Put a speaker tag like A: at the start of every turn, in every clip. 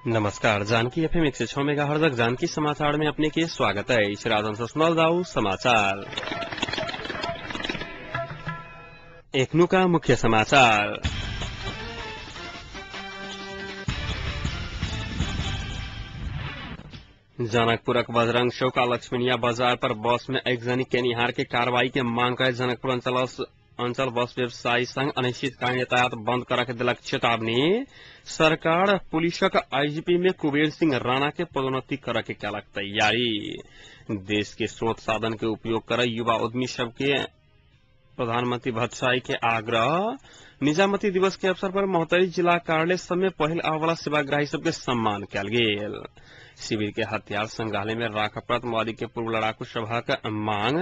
A: नमस्कार। Janaki FM 106 megahertz Janaki समाचार में अपने के स्वागत है। राजन से सुनाल जाऊ समाचार। एकनु का मुख्य समाचार। जनकपुरक बजरंग चौका लक्ष्मीनिया बाजार पर बस में एक जनी केनिहार के कार्रवाई के मांग कर जनकपुर अंचल बस व्यवसायी संघ अनिश्चितकालीन यातायात बंद करके दिलक चेतावनी। सरकार पुलिसक आईजीपी में कुबेर सिंह राणा के पदोन्नति करके कैलक तैयारी। देश के स्रोत साधन के उपयोग कर युवा उद्यमी सबके प्रधानमंत्री भट्टराई के आग्रह। निजामती दिवस के अवसर पर महोत्तरी जिला कार्यालय सब में पहल आवाला सेवाग्राही सबके सम्मान कयल गेल। शिविर के हथियार संग्रहालय में राखप्रत माओवादी के पूर्व लड़ाकू सभा का मांग।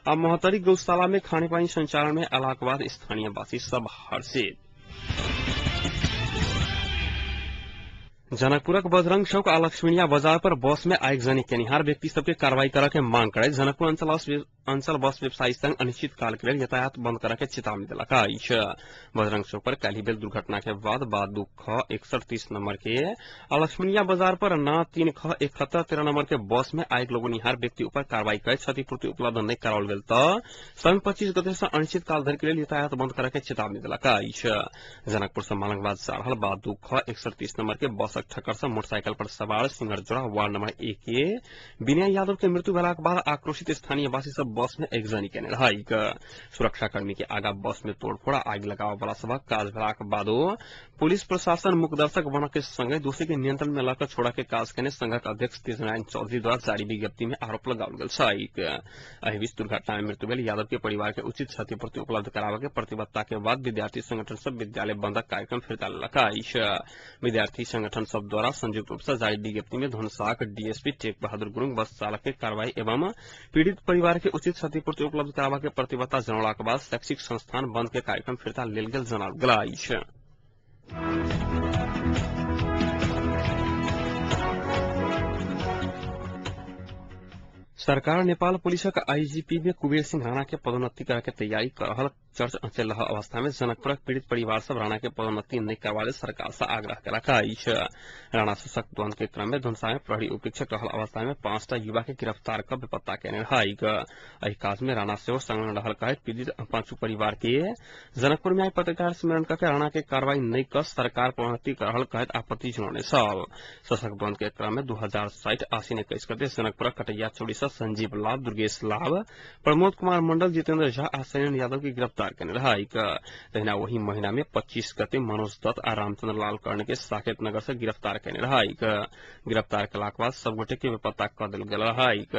A: अब महोत्तरी गौशाला में खाने पानी संचालन में अलाक के बाद स्थानीय वासी सब हर्षित। जनकपुरक बजरंग चौक आ लक्ष्मीनिया बाजार पर बस में आएक जनी केनिहार व्यक्ति सबके कार्रवाई करके मांग करे जनकपुर अंचल बस व्यवसायी संघ अनिश्चित काल के लिए यातायात बंद करके चेतावनी दिलक। बजरंग चौक पर कल बेल दुर्घटना के बाद 2-61-30 नंबर के और लक्ष्मीनिया बाजार पर 3-71-13 नंबर के बस में आएक लोगनिहार व्यक्ति ऊपर कार्रवाई कर क्षतिपूर्ति उपलब्ध नहीं कराओल गेल तो संघ 25 गते से अनिश्चित काल धरि के लिए यातायात बंद करके चेतावनी दिलक। जनकपुर से मालंगबाद से 2-61-30 नंबर के बस ठक्कर से मोटरसाइकिल पर सवार सिंगरजोड़ा वार्ड नंबर 1 के विनय यादव के मृत्यु भेला के बाद आक्रोशित स्थानीय वासी सब बस में एक जनी केने रहाइक। सुरक्षाकर्मी के आगा बस में तोड़फोड़ आग लगाव वाला सभा काज भेला के बादो पुलिस प्रशासन मुकदर्शक बन के संगे दोषी के नियंत्रण में लाकर छोड़ा के काज केने संघक अध्यक्ष तेजनारायण चौधरी द्वारा जारी विज्ञप्ति में आरोप लगाओल गेल छैक। एहि बीच दुर्घटना में मृत्यु भेल यादव के परिवार के उचित क्षतिपूर्ति उपलब्ध करावे के प्रतिबद्धता के बाद विद्यार्थी संगठन सब विद्यालय बंदक कार्यक्रम फिरता लेलक। विद्यार्थी संगठन सब द्वारा संयुक्त रूप से जारी विज्ञप्ति में धनसाक डीएसपी टेक बहादुर गुरुंग बस चालक के कार्रवाई एवं पीड़ित परिवार के उचित क्षतिपूर्ति उपलब्ध करावा के प्रतिबद्धता जनाला के बाद शैक्षिक संस्थान बंद के कार्यक्रम फिरता लेल गेल जनाओल गेल। सरकार नेपाल पुलिसक आईजीपी में कुबेर सिंह राणा के पदोन्नति करके तैयारी कर रहल चर्चा चल रहा अवस्था में जनकपुरक पीड़ित परिवार सब राणा के पदोन्नति नहीं करवाले सरकार से आग्रह केलक। राणा से सख्त द्वंद के क्रम में धनसा में प्रहरी उपरीक्षक रहल अवस्था में 5टा युवा के गिरफ्तार कर बेपत्ता केने रहाइक। एहि काज में राणा से संलग्न रहल कहत पीड़ित पांचों परिवार के जनकपुर में आई पत्रकार सम्मेलन करके राणा के कार्रवाई नहीं कर सरकार पदोन्नति कर रहल कहत आपत्ति जनाने सब सशक्त द्वंद के क्रम में 2060 आसीन 21 गते जनकपुरक कटैया चौड़ी से संजीव लाभ, दुर्गेश लाभ, प्रमोद कुमार मंडल, जितेंद्र झा आ सैन यादव के गिरफ्तार केने रहाइक। तहिना वही महीना में 25 गते मनोज दत्त आ रामचंद्र लाल कर्ण के साकेत नगर से गिरफ्तार केने रहाइक। गिरफ्तार केलाक बाद सब गोटे के बेपत्ता कर देल गेल रहाइक।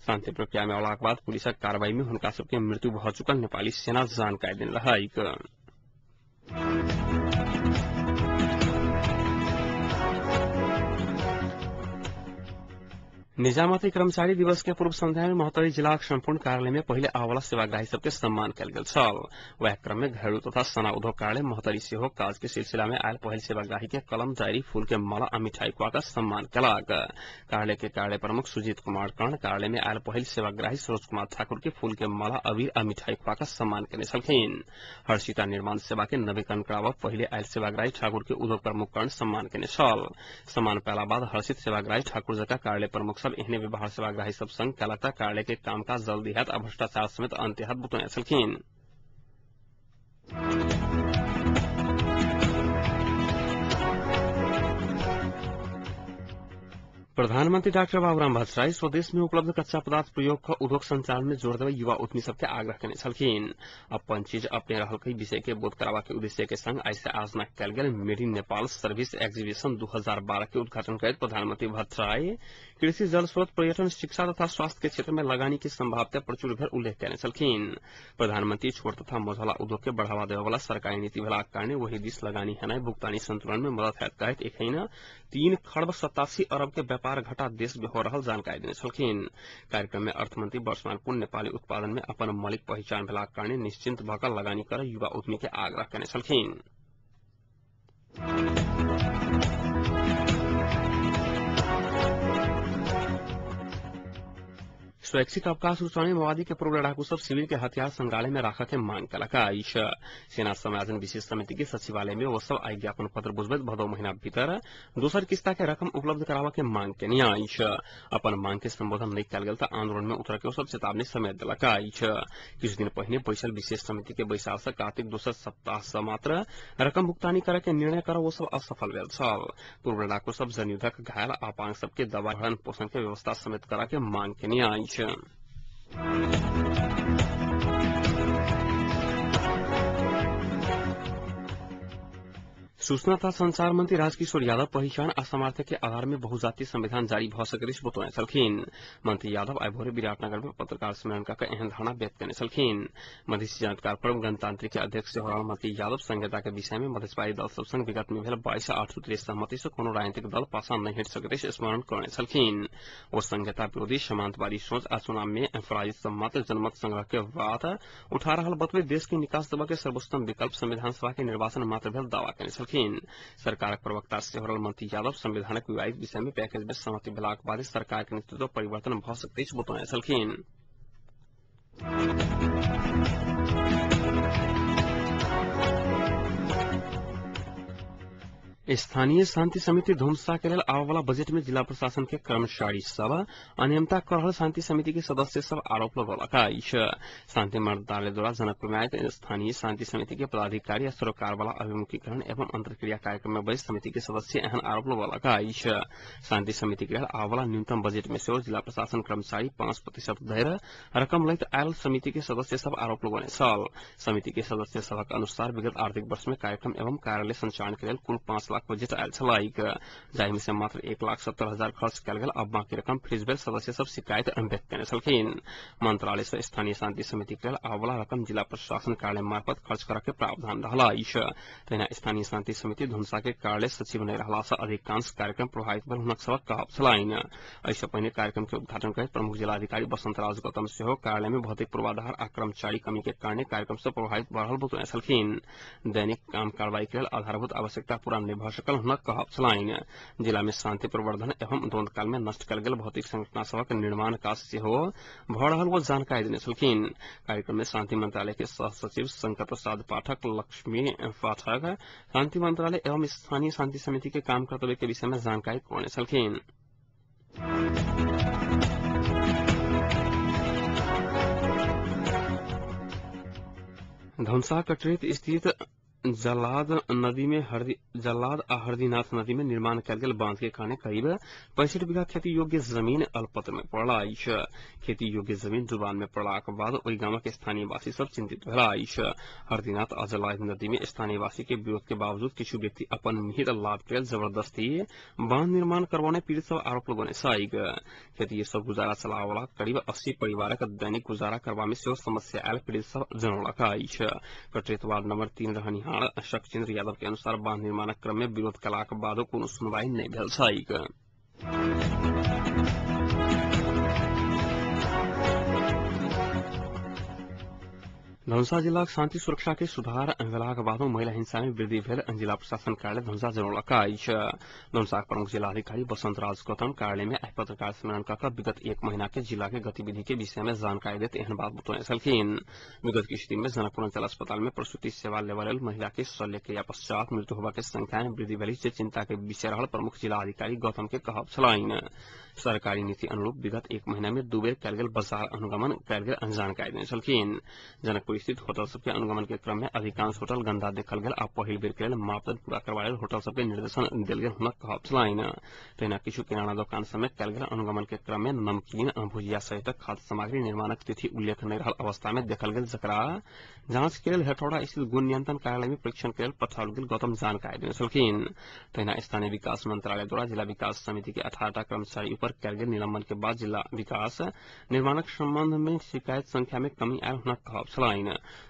A: शांति प्रक्रिया में अवलाक बाद पुलिसक कार्रवाई में हुनका सबके मृत्यु भ चुकल नेपाली सेना जानकारी देने रहाइक। निजामती कर्मचारी दिवस के पूर्व संध्या में महोत्तरी जिला संपूर्ण कार्यालय में पहले आवाला सेवाग्राही सबके सम्मान कयल गेल छल। वह क्रम में घरेलू तथा सना उद्योग कार्यालय महोत्तरी से हो काज के सिलसिला में आयल पहल सेवाग्राही के कलम, डायरी, फूल के माला आ मिठाई खुआ का सम्मान कयलक। कार्यालय के कार्यालय प्रमुख सुजीत कुमार कर्ण कार्यालय में आयल पहल सेवाग्राही सरोज कुमार ठाकुर के फूल के माला, अबीर आ मिठाई खुआ का सम्मान केने छलखिन। हर्षिता निर्माण सेवा के नवीकरण करावा पहले आयल सेवाग्राही ठाकुर के उद्योग प्रमुख कर्ण सम्मान केने छल। सम्मान पाला बाद हर्षित सेवाग्राही ठाकुर जका कार्यालय प्रमुख एहने व्यवहार सेवाग्राही सब संघ कलकत्ता कार्यालय के कामकाज जल्दी हत आ भ्रष्टाचार समेत अंत्यहत बुतने छलखिन। प्रधानमंत्री डॉक्टर बाबूराम भट्टराई स्वदेश में उपलब्ध कच्चा पदार्थ प्रयोग का उद्योग संचालन में जोड़ देवे युवा उद्यमी सबके आग्रह करने छलखिन। अपन चीज अपने रहल कई विषय के बोध करावा के उद्देश्य के संग ऐसे आज न कल गेल made in Nepal service exhibition 2012 के उद्घाटन करते प्रधानमंत्री भट्टराई कृषि, जल स्रोत, पर्यटन, शिक्षा तथा स्वास्थ्य के क्षेत्र में लगानी की संभावना प्रचुर भेर उल्लेख करने छलखिन। प्रधानमंत्री छोट तथा मझौला उद्योग के बढ़ावा देवे वाला सरकारी नीति भेला कारण वही दिश लगानी है भुगतानी संतुलन में मदद है कहत एक 3 खरब 87 अरब के व्यापार घटा देश में हो रहल जानकारी देने छलखिन। कार्यक्रम में अर्थमंत्री वर्षमान पुन नेपाली उत्पादन में अपन मौलिक पहचान भेला कारण निश्चिंत भकर लगानी कर युवा उद्यमी के आग्रह करने छलखिन। स्वैच्छिक अवकाश उच्चाउने माओवादी के पूर्व लड़ाकू सब शिविर के हथियार संग्रहालय में राखा के मांग कलका। सेना समायोजन विशेष समिति के सचिवालय में वो सब आई ज्ञापन पत्र बुझबैत भदौ महीना भीतर दोसर किस्ता के रकम उपलब्ध करावा के मांग के नियाइछ। अपन मांग के संबोधन नहीं कल गेल त आंदोलन में उतर के सब चेतावनी समेत दिलका। कुछ दिन पहिने बैसल विशेष समिति के बैसार से कार्तिक दोसर सप्ताह से मात्र रकम भुगतानी करे के निर्णय कर वो सब असफल भेल छल। पूर्व लड़ाकू सब जनयुद्धक घायल अपांग सबके दवा भरण पोषण के व्यवस्था समेत करा के मांग के नियाइछ। सूचना तथा संचार मंत्री राजकिशोर यादव पहिचान आ सामर्थ्य के आधार में बहुजातीय संविधान जारी भ सकरिस बतौने छलखिन। मंत्री यादव आइ भोरे विराटनगर में पत्रकार सम्मेलन का एहन धारणा व्यक्त करने छलखिन। मधेसी जानकार पर्व गणतांत्रिक के अध्यक्ष से होरल मंत्री यादव संहिता के विषय में मधेसवादी दल सब संग विगत में भेल 22 8 सूत्रीय सहमति से कोनो राजनीतिक दल पासा नहीं हट सकरिस स्मरण करने छलखिन। वो संहिता विरोधी समांतवादी सोच आ चुनाव में अपराजित सम्मत जनमत संग्रह के बात उठा रहल बतवे देश के निकास दबा के सर्वोत्तम विकल्प संविधान सभा के निर्वाचन मात्र भेल दावा करने छलखिन। सरकारक प्रवक्ता से होरल मंत्री यादव संविधानक विवादित विषय में पैकेज में सहमति भेलाक बाद सरकार के नेतृत्व परिवर्तन भ सकैछ बतौने छलखिन। स्थानीय शांति समिति धुमसा के लेल आवे वाला बजट में जिला प्रशासन के कर्मचारी सब अनियमितता कर रहल शांति समिति के सदस्य सब आरोप लगौलका। शांति मंत्रालय द्वारा जनकपुर में आयोजित स्थानीय शांति समिति के पदाधिकारी आ सरोकार वाला अभिमुखीकरण एवं अंतरक्रिया कार्यक्रम में बजट समिति के सदस्य एहन आरोप लगौलका। शांति समिति के लेल आवे वाला न्यूनतम बजट में से जिला प्रशासन कर्मचारी 5% धैर्य रकम लैत आयल समिति के सदस्य सब आरोप लगौने छल। समिति के सदस्य सभक अनुसार विगत आर्थिक वर्ष में कार्यक्रम एवं कार्यालय संचालन के लेल कुल 5 लाख बजट आयल छलाइक, जाहि में से मात्र 1,70,000 खर्च कयल गेल। अब बाकी रकम फ्रीज भेल सदस्य सब शिकायत व्यक्त करने छलखिन। मंत्रालय से स्थानीय शांति समिति के लेल आवे वाला रकम जिला प्रशासन कार्यालय मार्फत खर्च करे के प्रावधान रहलाइछ। तहिना स्थानीय शांति समिति धुमसा के कार्यालय सचिव नहीं रहला से अधिकांश कार्यक्रम प्रभावित भेल हुनक सबक कहब छलाइन। ऐसे पहिने कार्यक्रम के उद्घाटन करैत प्रमुख जिलाधिकारी बसंत राज गौतम सेहो कार्यालय में भौतिक पूर्वाधार आ कर्मचारी कमी के कारण कार्यक्रम से प्रभावित बढ़ल बतौने छलखिन। दैनिक काम कार्रवाई के लेल आधारभूत आवश्यकता पूरा नहीं भ सकल हुनक कहब छलाइन। जिला में शांति प्रवर्धन एवं द्वंद्वकाल में नष्ट कयल गेल भौतिक संरचना सभक निर्माण काज सेहो भ रहल वो जानकारी देने छलखिन। कार्यक्रम में शांति मंत्रालय के सह सचिव शंकर प्रसाद पाठक, लक्ष्मी पाठक शांति मंत्रालय एवं स्थानीय शांति समिति के काम कर्तव्य के विषय में जानकारी करने छलखिन। धनुषा कटरेत स्थित जल्लाद आ हरदीनाथ नदी में निर्माण कयल गेल बांध के कारण करीब 65 बीघा खेती योग्य जमीन अल्पत्र में पड़लाइछ। खेती योग्य जमीन डुबान में पड़लाक बाद ओहि गामक स्थानीय वासी सब चिंतित भेलाइछ। हरदीनाथ आ जल्लाद नदी में स्थानीय वासी के विरोध के बावजूद किछु व्यक्ति अपन निहित लाभ के लेल जबरदस्ती बांध निर्माण करवाने पीड़ित सब आरोप लगौने छाइक। खेती सब गुजारा चलावे वाला करीब 80 परिवारक दैनिक गुजारा करबा में सेहो समस्या आयल पीड़ित सब जनौलक। कटरेत वार्ड नंबर 3 रहनिहार शक्तिचंद्र यादव के अनुसार बांध निर्माण क्रम में विरोध कलाक बादो कोनो सुनवाई नहीं भेल छाइक। धनुषा जिला शांति सुरक्षा के सुधार भेलाक बादो महिला हिंसा में वृद्धि भेल जिला प्रशासन कार्यालय धनुषा जनौलक। धनुषा प्रमुख जिलाधिकारी बसंत राज गौतम कार्यालय में आइ पत्रकार सम्मेलन कर विगत 1 महीना के जिला के गतिविधि के विषय में जानकारी देते एहन बात बतौने छलखिन। विगत किछु दिन में जनकपुर अंचल अस्पताल में प्रसूति सेवा लेवा लेल महिला के शल्य क्रिया पश्चात मृत्यु होबा के संख्या में वृद्धि भेल से चिंता के विषय रहल प्रमुख जिलाधिकारी गौतम के कहब छलाइन। सरकारी नीति अनुरूप विगत 1 महीना में 2 बेर कयल गेल बाजार अनुगमन कयल गेल जानकारी देने छलखिन। जनकपुर स्थित होटल सबके अनुगमन के क्रम में अधिकांश होटल गंदा देखल गेल आ पहिल बेर के लेल मापदंड पूरा करबा लेल होटल सबके निर्देशन देल गेल हुनक कहब छलाइन। तहिना किछु किराना दुकान समेत कयल गेल अनुगमन के क्रम में नमकीन, भुजिया सहित खाद्य सामग्री निर्माणक तिथि उल्लेख नहीं रहल अवस्था में देखल गेल, जकरा जांच के लेल हेटौड़ा स्थित गुण नियंत्रण कार्यालय में परीक्षण के लेल पठाओल गेल गौतम जानकारी देने छलखिन। तहिना स्थानीय विकास मंत्रालय द्वारा जिला विकास समिति के 18टा कर्मचारी ऊपर कयल गेल निलंबन के बाद जिला विकास निर्माणक संबंध में शिकायत संख्या में कमी आयल हुनक कहब छलाइन।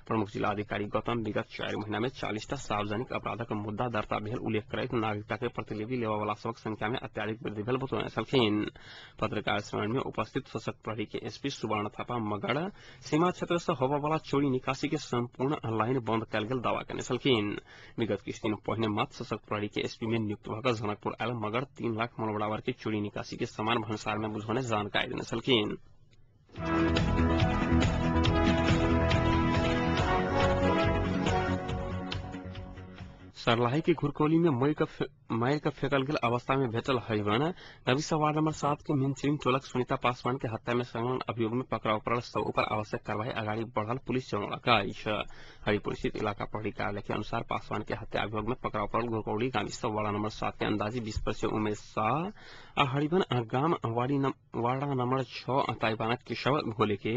A: प्रमुख जिलाधिकारी गौतम विगत 4 महीना में 40टा सार्वजनिक अपराधक मुद्दा दर्ता भेल उल्लेख करैत नागरिकता के प्रतिलिपि लेवा वाला सबक संख्या में अत्याधिक वृद्धि भेल बतौने छलखिन। पत्रकार सम्मेलन में उपस्थित सशक्त प्रहरी के एसपी सुवर्ण थापा मगड़ सीमा क्षेत्र से होबा वाला चोरी निकासी के संपूर्ण लाइन बंद कयल गेल दावा करने छलखिन। विगत किछु दिन पहिने मात्र सशक्त प्रहरी के एसपी में नियुक्त भऽ जनकपुर आयल मगड़ 3 लाख मन बराबर के चोरी निकासी के समान भंसार में बुझौने जानकारी देने छलखिन। सर्लाही की घुरकोली में मई का फेकल गेल अवस्था में भेटल हरिवन नवीसा वार्ड नंबर 7 के मिनचिरिंग टोलक सुनीता पासवान के हत्या में संलग्न अभियोग में पकड़ाव पड़ल सब ऊपर आवश्यक कार्रवाई अगाडि बढ़ल पुलिस जनौलक अछि। हरिपुर स्थित इलाका प्रहरी कार्यालय के अनुसार पासवान के हत्या अभियोग में पकड़ाव पड़ल घुरकोली गाविसा वार्ड नंबर 7 के अंदाजी 20 वर्षीय उमेश शाह आ हरिवन गाम वार्ड नंबर 6 ताइबाना के शव घोले के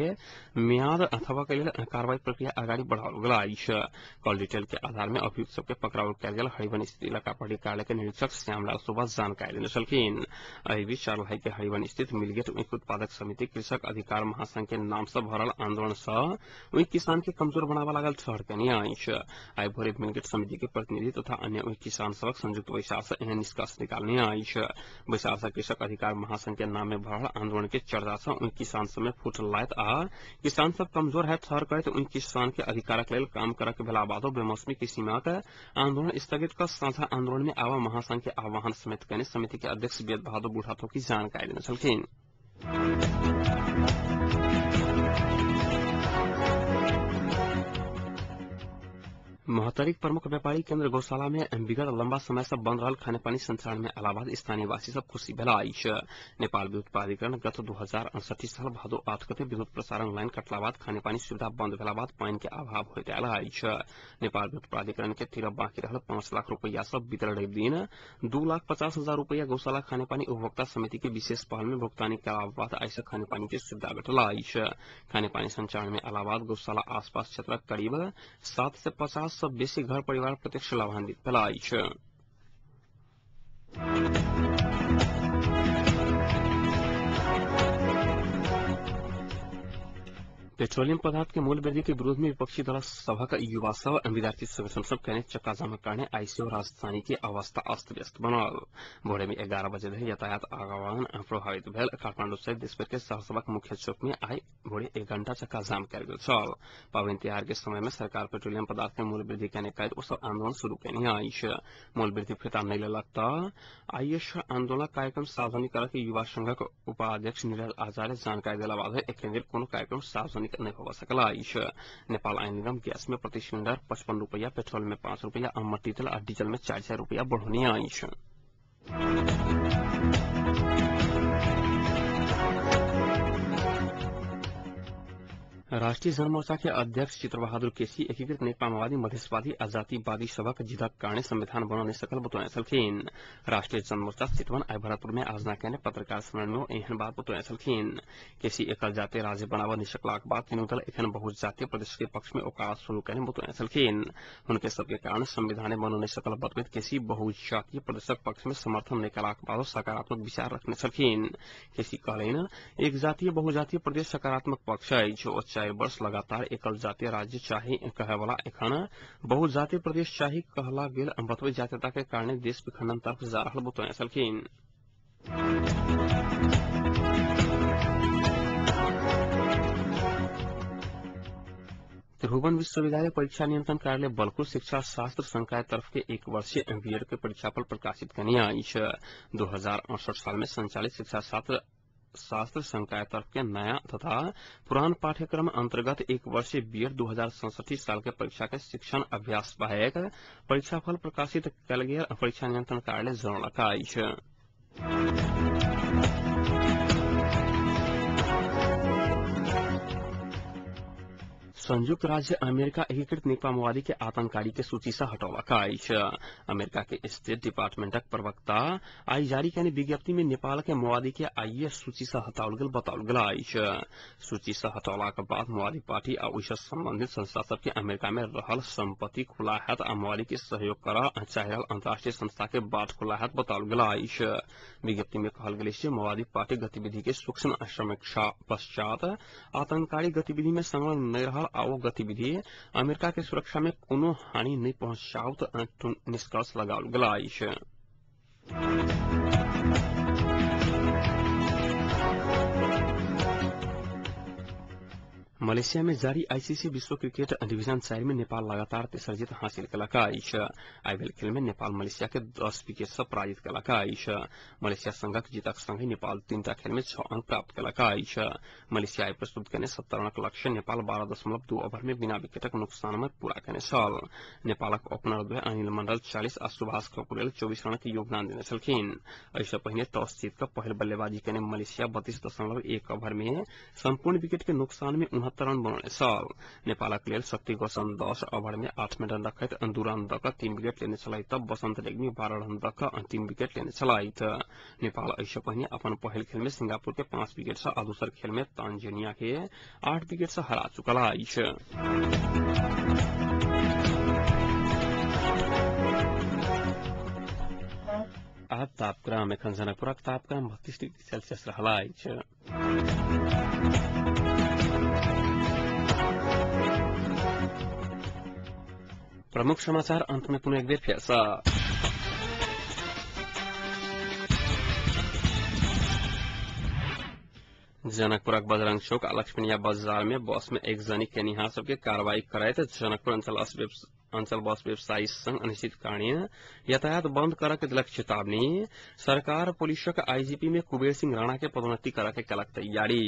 A: म्याद अथवा के लिए कार्रवाई प्रक्रिया अगाडि बढ़ाओल गेल अछि। कॉल डिटेल के आधार में अभियुक्त सबके पकड़ाव कयल गेल हरिवन स्थित इलाका प्रहरी कार्यालय के निरीक्षक श्यामलाल सुब्बा जानकारी देने छलखिन। एहि बीच सर्लाही के हरिवन स्थित मिलगेट ऊख उत्पादक समिति कृषक अधिकार महासंघ के नाम से भरल आंदोलन से ऊख किसान के कमजोर बनावा लागल ठहर के अछि। आई भोरे मिलगेट समिति के प्रतिनिधि तथा अन्य ऊख किसान सबक संयुक्त बैसार से एहन निष्कर्ष निकालने अछि। बैसार से कृषक अधिकार महासंघ के नाम में भरल आंदोलन के चर्चा से ऊख किसान सब में फूट लायत आ किसान सब कमजोर है ठहर करत ऊख किसान के अधिकारक लेल काम करक भेला बादो बेमौसमी किसिमक आंदोलन स्थगित कर साझा आंदोलन में आवा महासंघ के आह्वान समेत कने समिति के अध्यक्ष वेद बहादुर बुढ़ातो की जानकारी देने छलखिन। महतरीक प्रमुख व्यापारी केंद्र गौशाला में विगत लंबा समय से बंद रहल खाने पानी संचालन में अलावा स्थानीय वासी सब खुशी भेला अछि। नेपाल विद्युत प्राधिकरण गत 2068 साल भादो 8 गते विद्युत प्रसारण लाइन कटला बाद खाने पानी सुविधा बंद भेला बाद पानी के अभाव होइत आयल अछि। नेपाल विद्युत प्राधिकरण के तिरप बाकी रहल 5 लाख रुपया सब वितरण दिन 2,50,000 रुपया गौशाला खाने पानी उपभोक्ता समिति के विशेष पहल में भुगतानी करा बाद ऐसे खाने पानी के सुविधा भेटल अछि। खाने पानी संचालन में अलावा गौशाला आसपास क्षेत्रक करीब 7 से 50 सब बेसी घर परिवार प्रत्यक्ष लाभान्वित भेला अछि। पेट्रोलियम पदार्थ के मूल्य वृद्धि के विरोध में विपक्षी दल सभा युवा सब विद्यार्थी संगठन सब कहने चक्का जाम करने आईसीओ राजधानी की अवस्था अस्त व्यस्त बनल। भोरे में 11 बजे धरि यातायात आवागमन प्रभावित भेल। काठमांडू सहित देशभर के शहर सभक मुख्य चौक में आई भोरे 1 घंटा चक्का जाम कयल गेल छल। पावनि त्योहार के समय में सरकार पेट्रोलियम पदार्थ के मूल्य वृद्धि केने कहत ओ सब आंदोलन शुरू केने अछि। मूल्य वृद्धि फिरता नहीं लेलक त आईएस आंदोलन कार्यक्रम सार्वजनिक करक युवा संघक उपाध्यक्ष नीरज आचार्य जानकारी देला बाद एखन धरि कोनो कार्यक्रम सार्वजनिक नहीं हो सकला अछि। नेपाल आयल निगम गैस में प्रति सिलेंडर 55 रुपया, पेट्रोल में 5 रुपया, मट्टी तेल और डीजल में 4 रुपया बढ़ोनी अछि। राष्ट्रीय जनमोर्चा के अध्यक्ष चित्र बहादुर केसी एकीकृत नेकपा माओवादी मधेशवादी आ जातिवादी सबक जिदक कारणे संविधान बनने सकल बतौने छलखिन। राष्ट्रीय जनमोर्चा चितवन आई भरतपुर में आज कहने पत्रकार सम्मेलन में एहन बात बतौने छलखिन। केसी एकल जातीय राज्य बनाबऽ निसकलाक बाद तीनों दल एखन बहुत जातीय प्रदेश के पक्ष में ओकालत शुरू करने बतौने छलखिन। हुनके सबके कारण संविधान बनने सकल बतबैत केसी बहुजातीय प्रदेशक पक्ष में समर्थन नहीं कलाक बाद सकारात्मक विचार रखने छलखिन। केसी कहलनि एक जातीय बहुजातीय प्रदेश सकारात्मक पक्ष अछि। 4 वर्ष लगातार एकल जातीय राज्य चाही कहे वाला एखन बहुजातीय प्रदेश चाही कहला गेल बतबै जातीयता के कारण देश विखंडन तरफ जा रहल बतौने छलखिन। त्रिभुवन विश्वविद्यालय परीक्षा नियंत्रण कार्यालय बलकुल शिक्षा शास्त्र संकाय तरफ के 1 वर्षीय बीएड के परीक्षाफल प्रकाशित करने अछि। 2068 साल में संचालित शिक्षा शास्त्र संकाय तरफ के नया तथा पुरान पाठ्यक्रम अंतर्गत 1 वर्षीय बीएड 2067 साल के परीक्षा के शिक्षण अभ्यास सहायक परीक्षाफल प्रकाशित कयल गेल परीक्षा नियंत्रण कार्यालय जनौलक अछि। संयुक्त राज्य अमेरिका एकीकृत नेकपा माओवादी के आतंककारी के सूची से हटौलक अछि। अमेरिका के स्टेट डिपार्टमेंटक प्रवक्ता आई जारी कयने विज्ञप्ति में नेपाल के माओवादी के आईए सूची से हटाओल गेल बताओल गेल अछि। सूची से हटौलाक बाद माओवादी पार्टी आ ओहि से संबंधित संस्था सब के अमेरिका में रहल संपत्ति खुला हैत आ माओवादी के सहयोग करऽ चाहि रहल अंतर्राष्ट्रीय संस्था के बाट खुला हैत बताओल गेल अछि। विज्ञप्ति में कहल गेल अछि जे माओवादी पार्टी गतिविधि के सूक्ष्म समीक्षा पश्चात आतंककारी गतिविधि में संलग्न नहीं रहल आ ओ गतिविधि अमेरिका के सुरक्षा में कोनो हानि नहीं पहुंचाओत निष्कर्ष लगाओल गेल अछि। मलेसिया में जारी आईसीसी विश्व क्रिकेट डिवीजन 4 में नेपाल लगातार तेस्रो जीत हासिल कलका आइबेल खेल में नेपाल मलेसिया के 10 विकेट से पराजित कलका मलेसिया संघक जीतक संगे नेपाल 3टा खेल में 6 अंक प्राप्त कलका मलेसिया प्रस्तुत करने 70 रनक लक्ष्य नेपाल 12.2 ओभर में बिना विकेटक नुकसान में पूरा करने छल नेपालक ओपनर द्वय अनिल मण्डल 40 आ सुभाष खकुरेल 24 रनक योगदान देने छलखिन ऐसे पहिने टॉस जीतकर पहल बल्लेबाजी करने मलेसिया 32.1 ओभर में संपूर्ण विकेट के नुकसान में 69 रन बनाउने छल नेपालक लेल शक्ति गौसन 10 ओभर में 8 में रन रखैत दुरान दक 3 विकेट लेने छलाई तब बसंत रेग्मी 12 रन दक अंतिम विकेट लेने छलाई नेपाल ऐसे पहिने अपन पहल खेल में सिंगापुर के 5 विकेट से आ दूसर खेल में तांजानिया के 8 विकेट से हरा चुकल आज तापक्रम में जनकपुरक तापक्रम 32 डिग्री सेल्सियस रहला प्रमुख समाचार अंत में पुनः एक बेर फिर से जनकपुरक बजरंग चौक आ लक्ष्मणिया बाजार में बस में एक जनी केनिहार सबके कार्रवाई करैत जनकपुर अंचल बस व्यवसायी संघ अनिश्चितकालीन यातायात बंद करक दिलक चेतावनी सरकार पुलिसक आईजीपी में कुबेर सिंह राणा के पदोन्नति करक कलक तैयारी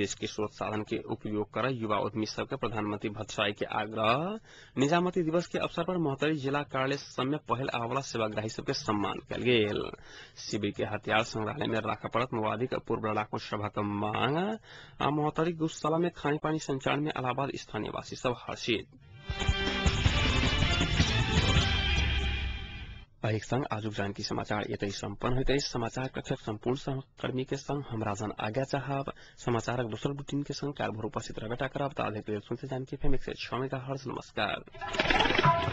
A: देश के स्रोत साधन के उपयोग कर युवा उद्यमी सबके प्रधानमंत्री भट्टराई के आग्रह निजामती दिवस के अवसर पर मोहतरी जिला कार्यालय सब में पहल आवाला सेवाग्राही सबके सम्मान कल गेल शिविर के हथियार संग्रहालय में राख पड़त माओवादी के पूर्व लड़ाकू सभा मांग आ मोहतरी गौशाला में खाने पानी संचालन में इलाहाबाद स्थानीय वासी सब हर्षित एक संग आजुक जानकी समाचार यतै सम्पन्न होते समाचार कक्षक संपूर्ण सहकर्मी के संग हम राजन आज्ञा चाहब समाचारक दोसर बुलेटिन के संग काल भर उपस्थित रहेटा करब ताले के सुनते जानकी FM 106 मेगाहर्ट्ज नमस्कार।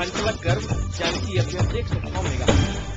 B: Janaki FM 106 megahertz